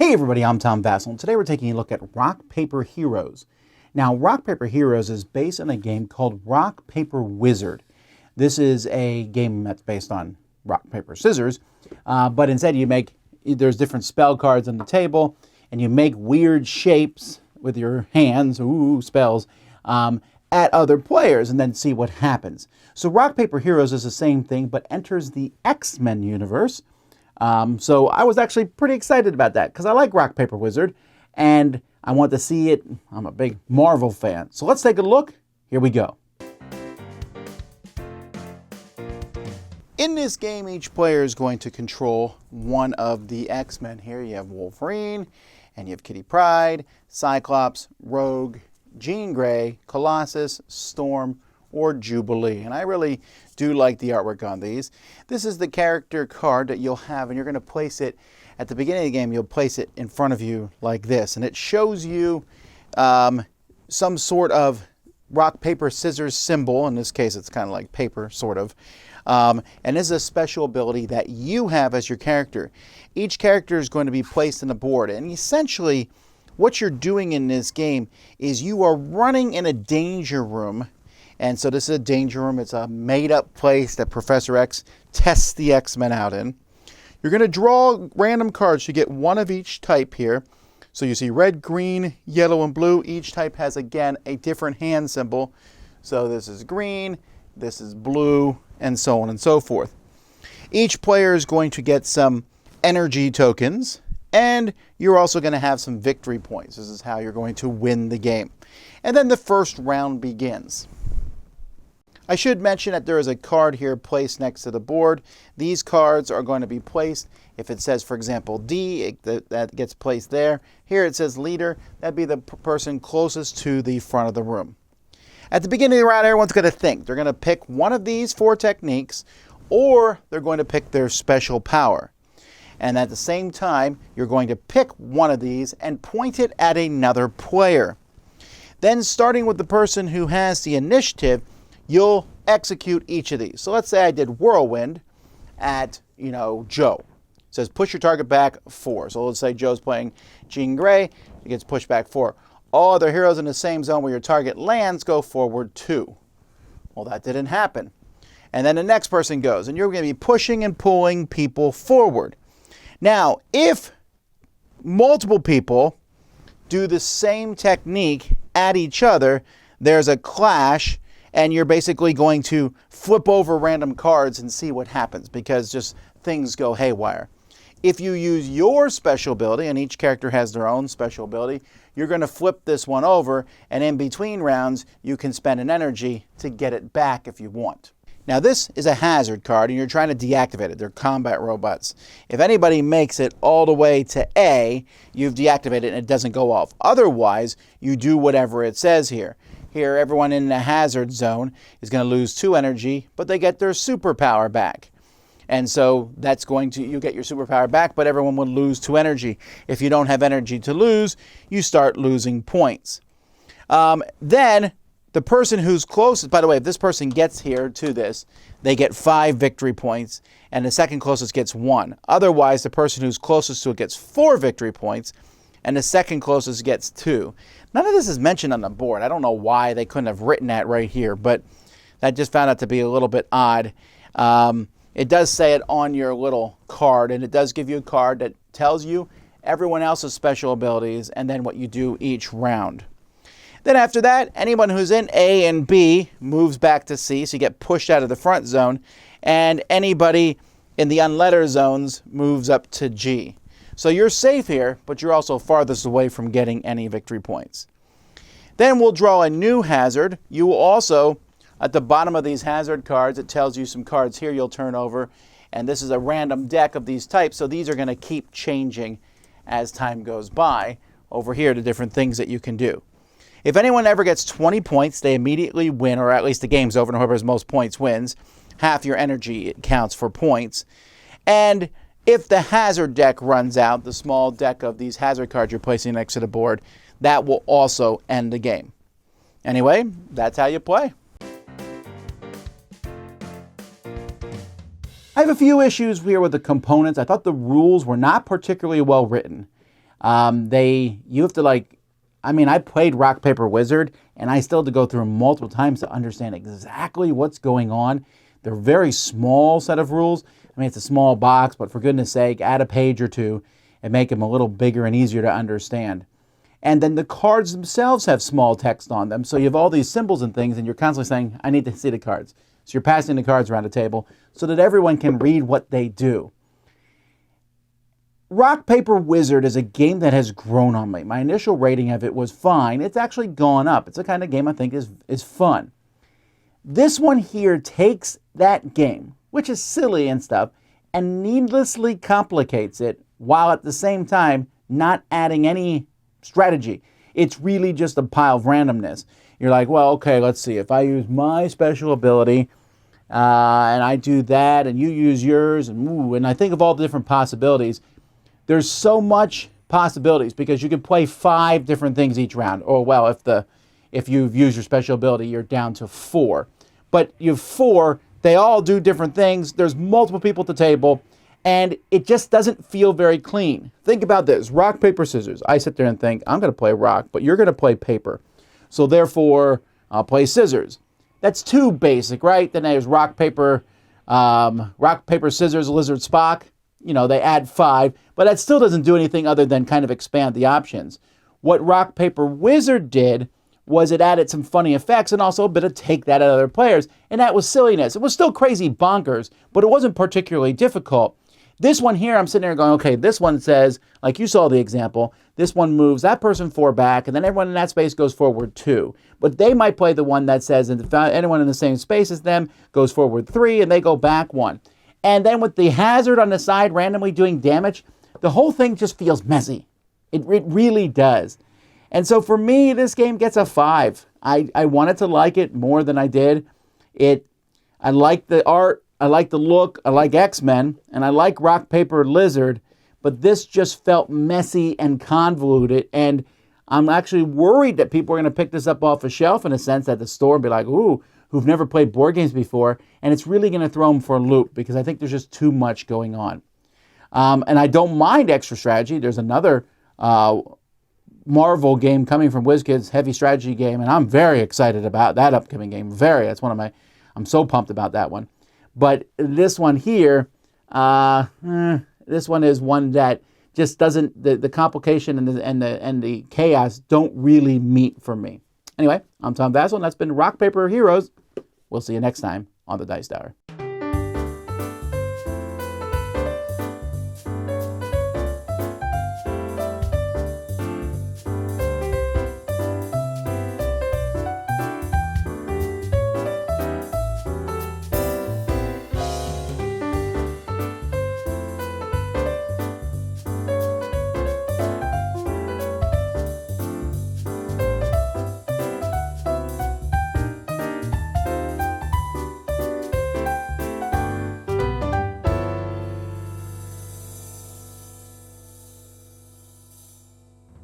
Hey everybody, I'm Tom Vasel, and today we're taking a look at Rock, Paper Heroes. Now, Rock, Paper Heroes is based on a game called Rock, Paper Wizard. This is a game that's based on Rock, Paper, Scissors, but instead there's different spell cards on the table, and you make weird shapes with your hands, spells, at other players, and then see what happens. So Rock, Paper Heroes is the same thing, but enters the X-Men universe. So I was actually pretty excited about that because I like Rock, Paper, Wizard and I want to see it. I'm a big Marvel fan. So let's take a look. Here we go. In this game, each player is going to control one of the X-Men. Here you have Wolverine and you have Kitty Pryde, Cyclops, Rogue, Jean Grey, Colossus, Storm, or Jubilee. And I really do like the artwork on these. This is the character card that you'll have, and you're going to place it at the beginning of the game. You'll place it in front of you like this, and it shows you some sort of rock, paper, scissors symbol. In this case, it's kind of like paper, sort of. And this is a special ability that you have as your character. Each character is going to be placed on the board, and essentially what you're doing in this game is you are running in a danger room. And so this is a danger room. It's a made-up place that Professor X tests the X-Men out in. You're going to draw random cards. You get one of each type here. So you see red, green, yellow, and blue. Each type has, again, a different hand symbol. So this is green, this is blue, and so on and so forth. Each player is going to get some energy tokens, and you're also going to have some victory points. This is how you're going to win the game. And then the first round begins. I should mention that there is a card here placed next to the board. These cards are going to be placed. If it says, for example, D, that gets placed there. Here it says leader. That'd be the person closest to the front of the room. At the beginning of the round, everyone's going to think. They're going to pick one of these 4 techniques, or they're going to pick their special power. And at the same time, you're going to pick one of these and point it at another player. Then, starting with the person who has the initiative, you'll execute each of these. So let's say I did Whirlwind at, Joe. It says push your target back 4. So let's say Joe's playing Jean Grey. It gets pushed back 4. All other heroes in the same zone where your target lands go forward 2. Well, that didn't happen. And then the next person goes, and you're going to be pushing and pulling people forward. Now, if multiple people do the same technique at each other, there's a clash, and you're basically going to flip over random cards and see what happens because just things go haywire. If you use your special ability, and each character has their own special ability, you're going to flip this one over, and in between rounds, you can spend an energy to get it back if you want. Now, this is a hazard card, and you're trying to deactivate it. They're combat robots. If anybody makes it all the way to A, you've deactivated it and it doesn't go off. Otherwise, you do whatever it says here. Here, everyone in the hazard zone is going to lose 2 energy, but they get their superpower back. And so that's you get your superpower back, but everyone will lose 2 energy. If you don't have energy to lose, you start losing points. Then the person who's closest, by the way, if this person gets here to this, they get 5 victory points, and the second closest gets 1. Otherwise, the person who's closest to it gets 4 victory points, and the second closest gets 2. None of this is mentioned on the board. I don't know why they couldn't have written that right here, but that just found out to be a little bit odd. It does say it on your little card, and it does give you a card that tells you everyone else's special abilities and then what you do each round. Then after that, anyone who's in A and B moves back to C, so you get pushed out of the front zone, and anybody in the unlettered zones moves up to G. So you're safe here, but you're also farthest away from getting any victory points. Then we'll draw a new hazard. You will also, at the bottom of these hazard cards, it tells you some cards here you'll turn over. And this is a random deck of these types, so these are going to keep changing as time goes by. Over here, the different things that you can do. If anyone ever gets 20 points, they immediately win, or at least the game's over, and whoever has most points wins. Half your energy counts for points. And if the hazard deck runs out, the small deck of these hazard cards you're placing next to the board, that will also end the game. Anyway, that's how you play. I have a few issues here with the components. I thought the rules were not particularly well written. You have to like, I mean, I played Rock, Paper, Wizard, and I still had to go through them multiple times to understand exactly what's going on. They're a very small set of rules. I mean, it's a small box, but for goodness sake, add a page or two and make them a little bigger and easier to understand. And then the cards themselves have small text on them. So you have all these symbols and things, and you're constantly saying, I need to see the cards. So you're passing the cards around the table so that everyone can read what they do. Rock, Paper, Wizard is a game that has grown on me. My initial rating of it was fine. It's actually gone up. It's the kind of game I think is fun. This one here takes that game, which is silly and stuff, and needlessly complicates it while at the same time not adding any strategy. It's really just a pile of randomness. You're like, well, okay, let's see. If I use my special ability and I do that and you use yours and I think of all the different possibilities. There's so much possibilities because you can play 5 different things each round. Or, well, if you've used your special ability, you're down to 4. But you have 4. They all do different things. There's multiple people at the table. And it just doesn't feel very clean. Think about this. Rock, paper, scissors. I sit there and think, I'm going to play rock, but you're going to play paper. So therefore, I'll play scissors. That's too basic, right? Then there's rock, paper, scissors, lizard, Spock. You know, they add 5, but that still doesn't do anything other than kind of expand the options. What Rock, Paper, Wizard did was it added some funny effects and also a bit of take that at other players, and that was silliness. It was still crazy bonkers, but it wasn't particularly difficult. This one here, I'm sitting there going, okay, this one says, like you saw the example, this one moves that person 4 back, and then everyone in that space goes forward 2. But they might play the one that says anyone in the same space as them goes forward 3, and they go back 1. And then with the hazard on the side randomly doing damage, the whole thing just feels messy. It really does. And so for me, this game gets a 5. I wanted to like it more than I did. I like the art, I like the look, I like X-Men, and I like Rock, Paper, Lizard, but this just felt messy and convoluted, and I'm actually worried that people are going to pick this up off a shelf in a sense at the store and be like, ooh, who've never played board games before, and it's really going to throw them for a loop because I think there's just too much going on. And I don't mind extra strategy. There's another Marvel game coming from WizKids, heavy strategy game, and I'm very excited about that upcoming game. That's one of my, I'm so pumped about that one. But this one here, this one is one that just doesn't, the complication and the chaos don't really meet for me. Anyway, I'm Tom Vasel, and that's been Rock, Paper, Heroes. We'll see you next time on the Dice Tower.